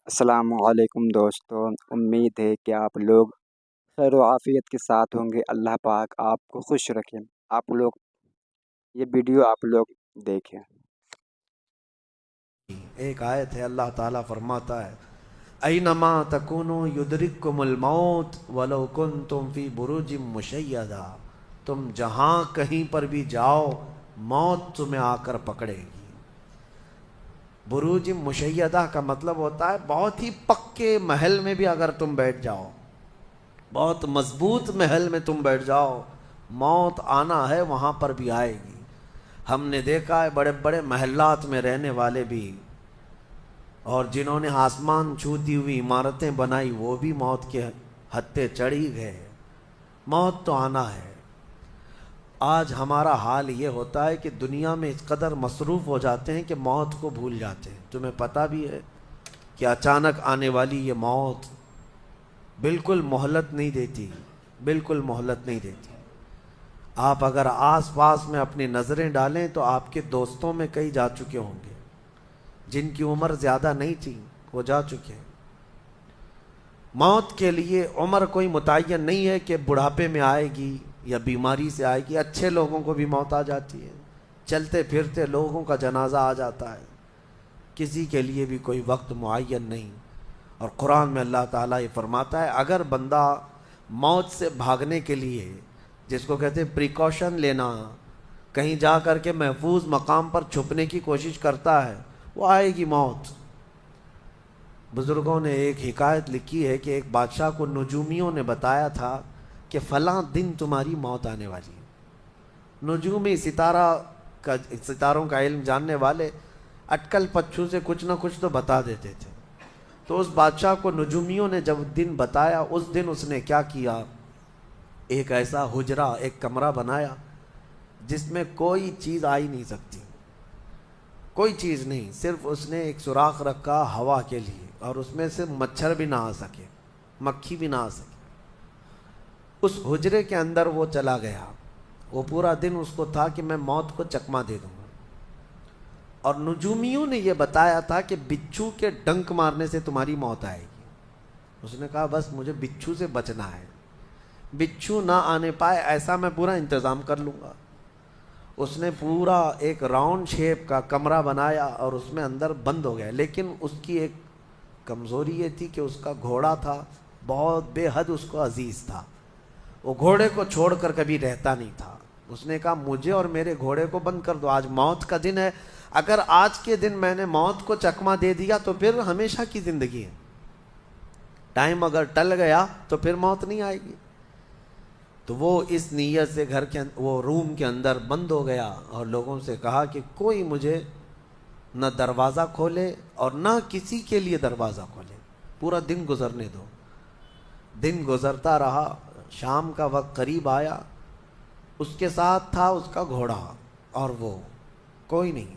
السلام علیکم دوستوں، امید ہے کہ آپ لوگ خیر و عافیت کے ساتھ ہوں گے۔ اللہ پاک آپ کو خوش رکھیں۔ آپ لوگ یہ ویڈیو آپ لوگ دیکھیں۔ ایک آیت ہے، اللہ تعالیٰ فرماتا ہے اینما تکونوا یدرککم الموت ولو کنتم فی بروج مشیدہ، تم جہاں کہیں پر بھی جاؤ موت تمہیں آ کر پکڑے گی۔ بروج مشیدہ کا مطلب ہوتا ہے بہت ہی پکے محل میں بھی اگر تم بیٹھ جاؤ، بہت مضبوط محل میں تم بیٹھ جاؤ، موت آنا ہے وہاں پر بھی آئے گی۔ ہم نے دیکھا ہے بڑے بڑے محلات میں رہنے والے بھی، اور جنہوں نے آسمان چھوتی ہوئی عمارتیں بنائی، وہ بھی موت کے ہتھے چڑھی گئے۔ موت تو آنا ہے۔ آج ہمارا حال یہ ہوتا ہے کہ دنیا میں اس قدر مصروف ہو جاتے ہیں کہ موت کو بھول جاتے ہیں۔ تمہیں پتہ بھی ہے کہ اچانک آنے والی یہ موت بالکل مہلت نہیں دیتی، بالکل مہلت نہیں دیتی۔ آپ اگر آس پاس میں اپنی نظریں ڈالیں تو آپ کے دوستوں میں کئی جا چکے ہوں گے، جن کی عمر زیادہ نہیں تھی وہ جا چکے ہیں۔ موت کے لیے عمر کوئی متعین نہیں ہے کہ بڑھاپے میں آئے گی یا بیماری سے آئے گی۔ اچھے لوگوں کو بھی موت آ جاتی ہے، چلتے پھرتے لوگوں کا جنازہ آ جاتا ہے۔ کسی کے لیے بھی کوئی وقت معین نہیں۔ اور قرآن میں اللہ تعالیٰ یہ فرماتا ہے اگر بندہ موت سے بھاگنے کے لیے، جس کو کہتے ہیں پریکاشن لینا، کہیں جا کر کے محفوظ مقام پر چھپنے کی کوشش کرتا ہے، وہ آئے گی موت۔ بزرگوں نے ایک حکایت لکھی ہے کہ ایک بادشاہ کو نجومیوں نے بتایا تھا کہ فلاں دن تمہاری موت آنے والی ہے۔ نجومی ستاروں کا علم جاننے والے اٹکل پچھو سے کچھ نہ کچھ تو بتا دیتے تھے۔ تو اس بادشاہ کو نجومیوں نے جب دن بتایا، اس دن اس نے کیا کیا، ایک ایسا حجرہ، ایک کمرہ بنایا جس میں کوئی چیز آ ہی نہیں سکتی، کوئی چیز نہیں، صرف اس نے ایک سوراخ رکھا ہوا کے لیے، اور اس میں سے مچھر بھی نہ آ سکے، مکھی بھی نہ آ سکے۔ اس حجرے کے اندر وہ چلا گیا۔ وہ پورا دن اس کو تھا کہ میں موت کو چکما دے دوں گا۔ اور نجومیوں نے یہ بتایا تھا کہ بچھو کے ڈنک مارنے سے تمہاری موت آئے گی۔ اس نے کہا بس مجھے بچھو سے بچنا ہے، بچھو نہ آنے پائے ایسا میں پورا انتظام کر لوں گا۔ اس نے پورا ایک راؤنڈ شیپ کا کمرہ بنایا اور اس میں اندر بند ہو گیا۔ لیکن اس کی ایک کمزوری یہ تھی کہ اس کا گھوڑا تھا، بہت بے حد اس کو عزیز تھا۔ وہ گھوڑے کو چھوڑ کر کبھی رہتا نہیں تھا۔ اس نے کہا مجھے اور میرے گھوڑے کو بند کر دو، آج موت کا دن ہے، اگر آج کے دن میں نے موت کو چکما دے دیا تو پھر ہمیشہ کی زندگی ہے، ٹائم اگر ٹل گیا تو پھر موت نہیں آئے گی۔ تو وہ اس نیت سے وہ روم کے اندر بند ہو گیا اور لوگوں سے کہا کہ کوئی مجھے نہ دروازہ کھولے اور نہ کسی کے لیے دروازہ کھولے، پورا دن گزرنے دو۔ دن گزرتا رہا، شام کا وقت قریب آیا، اس کے ساتھ تھا اس کا گھوڑا اور وہ کوئی نہیں۔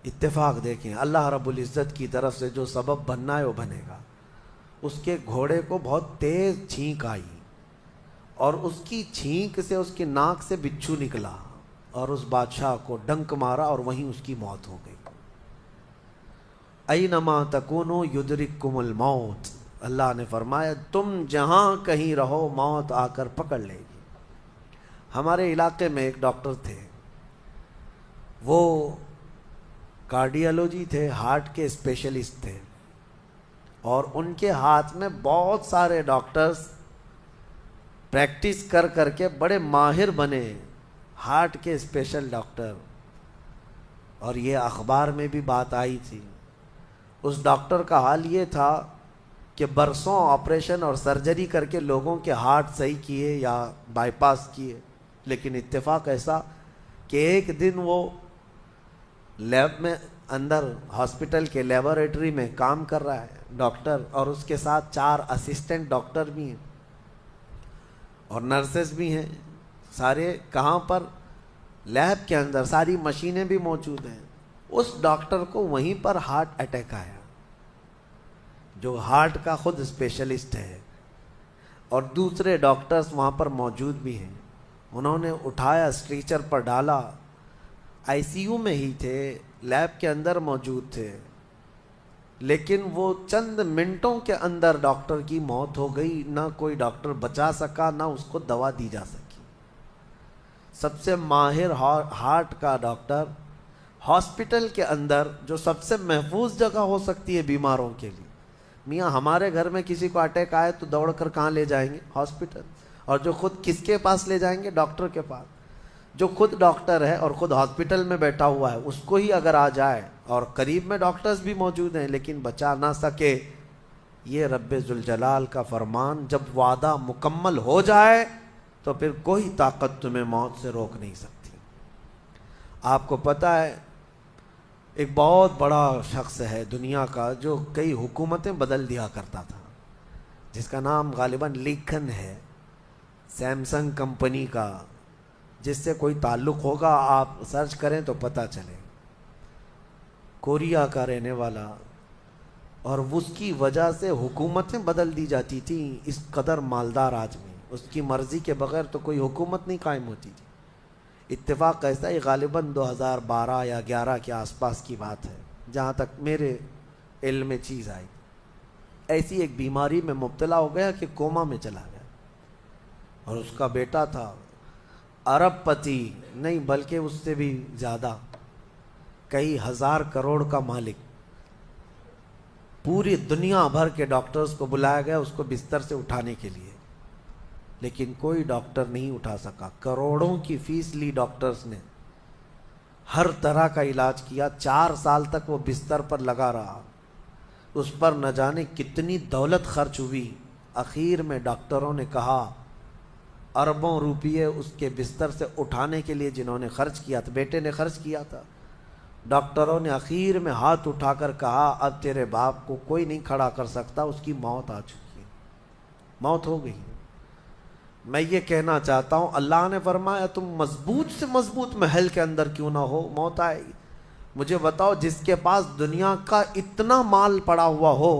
اتفاق دیکھیں، اللہ رب العزت کی طرف سے جو سبب بننا ہے وہ بنے گا۔ اس کے گھوڑے کو بہت تیز چھینک آئی اور اس کی چھینک سے، اس کی ناک سے بچھو نکلا اور اس بادشاہ کو ڈنک مارا اور وہیں اس کی موت ہو گئی۔ اینما تکونوا یدرککم الموت، اللہ نے فرمایا تم جہاں کہیں رہو موت آ کر پکڑ لے گی۔ ہمارے علاقے میں ایک ڈاکٹر تھے، وہ کارڈیالوجی تھے، ہارٹ کے اسپیشلسٹ تھے، اور ان کے ہاتھ میں بہت سارے ڈاکٹرز پریکٹس کر کر کے بڑے ماہر بنے، ہارٹ کے اسپیشل ڈاکٹر۔ اور یہ اخبار میں بھی بات آئی تھی۔ اس ڈاکٹر کا حال یہ تھا کہ برسوں آپریشن اور سرجری کر کے لوگوں کے ہارٹ صحیح کیے یا بائی پاس کیے، لیکن اتفاق ایسا کہ ایک دن وہ لیب میں اندر ہاسپٹل کے لیبارٹری میں کام کر رہا ہے ڈاکٹر، اور اس کے ساتھ 4 اسسٹنٹ ڈاکٹر بھی ہیں اور نرسز بھی ہیں، سارے کہاں پر، لیب کے اندر، ساری مشینیں بھی موجود ہیں۔ اس ڈاکٹر کو وہیں پر ہارٹ اٹیک آیا، جو ہارٹ کا خود اسپیشلسٹ ہے، اور دوسرے ڈاکٹرز وہاں پر موجود بھی ہیں۔ انہوں نے اٹھایا، اسٹریچر پر ڈالا، آئی سی یو میں ہی تھے، لیب کے اندر موجود تھے، لیکن وہ چند منٹوں کے اندر ڈاکٹر کی موت ہو گئی، نہ کوئی ڈاکٹر بچا سکا، نہ اس کو دوا دی جا سکی۔ سب سے ماہر ہارٹ کا ڈاکٹر ہاسپٹل کے اندر، جو سب سے محفوظ جگہ ہو سکتی ہے بیماروں کے لیے، میاں ہمارے گھر میں کسی کو اٹیک آئے تو دوڑ کر کہاں لے جائیں گے؟ ہاسپٹل۔ اور جو خود کس کے پاس لے جائیں گے؟ ڈاکٹر کے پاس۔ جو خود ڈاکٹر ہے اور خود ہاسپٹل میں بیٹھا ہوا ہے، اس کو ہی اگر آ جائے، اور قریب میں ڈاکٹرز بھی موجود ہیں لیکن بچا نہ سکے، یہ رب ذوالجلال کا فرمان، جب وعدہ مکمل ہو جائے تو پھر کوئی طاقت تمہیں موت سے روک نہیں سکتی۔ آپ کو پتہ ہے ایک بہت بڑا شخص ہے دنیا کا جو کئی حکومتیں بدل دیا کرتا تھا، جس کا نام غالباً لیکن ہے، سیمسنگ کمپنی کا، جس سے کوئی تعلق ہوگا آپ سرچ کریں تو پتہ چلے، کوریا کا رہنے والا، اور اس کی وجہ سے حکومتیں بدل دی جاتی تھیں۔ اس قدر مالدار آدمی، اس کی مرضی کے بغیر تو کوئی حکومت نہیں قائم ہوتی تھی۔ اتفاق ایسا ہی غالباً 2012 یا 11 کے آس پاس کی بات ہے، جہاں تک میرے علم میں چیز آئی۔ ایسی ایک بیماری میں مبتلا ہو گیا کہ کوما میں چلا گیا، اور اس کا بیٹا تھا ارب پتی، نہیں بلکہ اس سے بھی زیادہ، کئی ہزار کروڑ کا مالک۔ پوری دنیا بھر کے ڈاکٹرز کو بلایا گیا اس کو بستر سے اٹھانے کے لیے، لیکن کوئی ڈاکٹر نہیں اٹھا سکا۔ کروڑوں کی فیس لی ڈاکٹرز نے، ہر طرح کا علاج کیا، 4 سال تک وہ بستر پر لگا رہا، اس پر نہ جانے کتنی دولت خرچ ہوئی۔ اخیر میں ڈاکٹروں نے کہا، اربوں روپیے اس کے بستر سے اٹھانے کے لیے جنہوں نے خرچ کیا تھا، بیٹے نے خرچ کیا تھا، ڈاکٹروں نے اخیر میں ہاتھ اٹھا کر کہا، اب تیرے باپ کو کوئی نہیں کھڑا کر سکتا، اس کی موت آ چکی ہے، موت ہو گئی۔ میں یہ کہنا چاہتا ہوں، اللہ نے فرمایا تم مضبوط سے مضبوط محل کے اندر کیوں نہ ہو، موت آئے گی۔ مجھے بتاؤ، جس کے پاس دنیا کا اتنا مال پڑا ہوا ہو،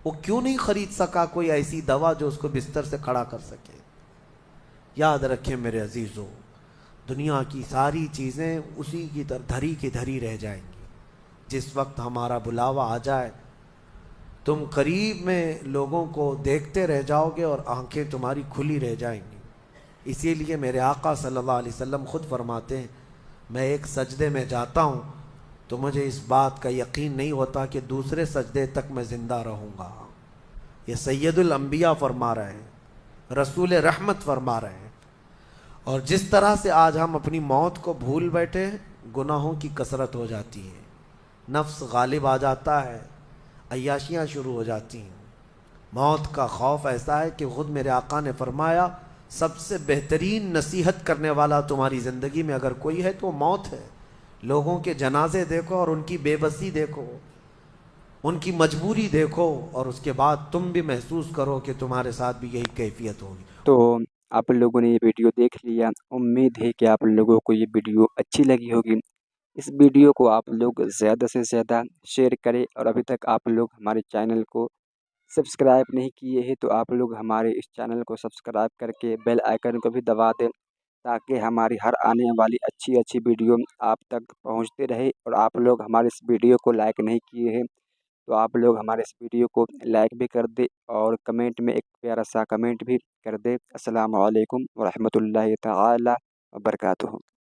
وہ کیوں نہیں خرید سکا کوئی ایسی دوا جو اس کو بستر سے کھڑا کر سکے؟ یاد رکھیں میرے عزیزو، دنیا کی ساری چیزیں اسی کی دھری کی دھری رہ جائیں گی۔ جس وقت ہمارا بلاوا آ جائے، تم قریب میں لوگوں کو دیکھتے رہ جاؤ گے اور آنکھیں تمہاری کھلی رہ جائیں گی۔ اسی لیے میرے آقا صلی اللہ علیہ وسلم خود فرماتے ہیں، میں ایک سجدے میں جاتا ہوں تو مجھے اس بات کا یقین نہیں ہوتا کہ دوسرے سجدے تک میں زندہ رہوں گا۔ یہ سید الانبیاء فرما رہے ہیں، رسول رحمت فرما رہے ہیں۔ اور جس طرح سے آج ہم اپنی موت کو بھول بیٹھے ہیں، گناہوں کی کثرت ہو جاتی ہے، نفس غالب آ جاتا ہے، عیاشیاں شروع ہو جاتی ہیں، موت کا خوف ایسا ہے کہ خود میرے آقا نے فرمایا، سب سے بہترین نصیحت کرنے والا تمہاری زندگی میں اگر کوئی ہے تو موت ہے۔ لوگوں کے جنازے دیکھو اور ان کی بے بسی دیکھو، ان کی مجبوری دیکھو، اور اس کے بعد تم بھی محسوس کرو کہ تمہارے ساتھ بھی یہی کیفیت ہوگی۔ تو آپ لوگوں نے یہ ویڈیو دیکھ لیا، امید ہے کہ آپ لوگوں کو یہ ویڈیو اچھی لگی ہوگی۔ اس ویڈیو کو آپ لوگ زیادہ سے زیادہ شیئر کریں، اور ابھی تک آپ لوگ ہمارے چینل کو سبسکرائب نہیں کیے ہیں تو آپ لوگ ہمارے اس چینل کو سبسکرائب کر کے بیل آئیکن کو بھی دبا دیں، تاکہ ہماری ہر آنے والی اچھی اچھی ویڈیو آپ تک پہنچتے رہے۔ اور آپ لوگ ہمارے اس ویڈیو کو لائک نہیں کیے ہیں تو آپ لوگ ہمارے اس ویڈیو کو لائک بھی کر دے، اور کمنٹ میں ایک پیارا سا کمنٹ بھی کر دے۔ السلام علیکم ورحمۃ اللہ تعالی وبرکاتہ۔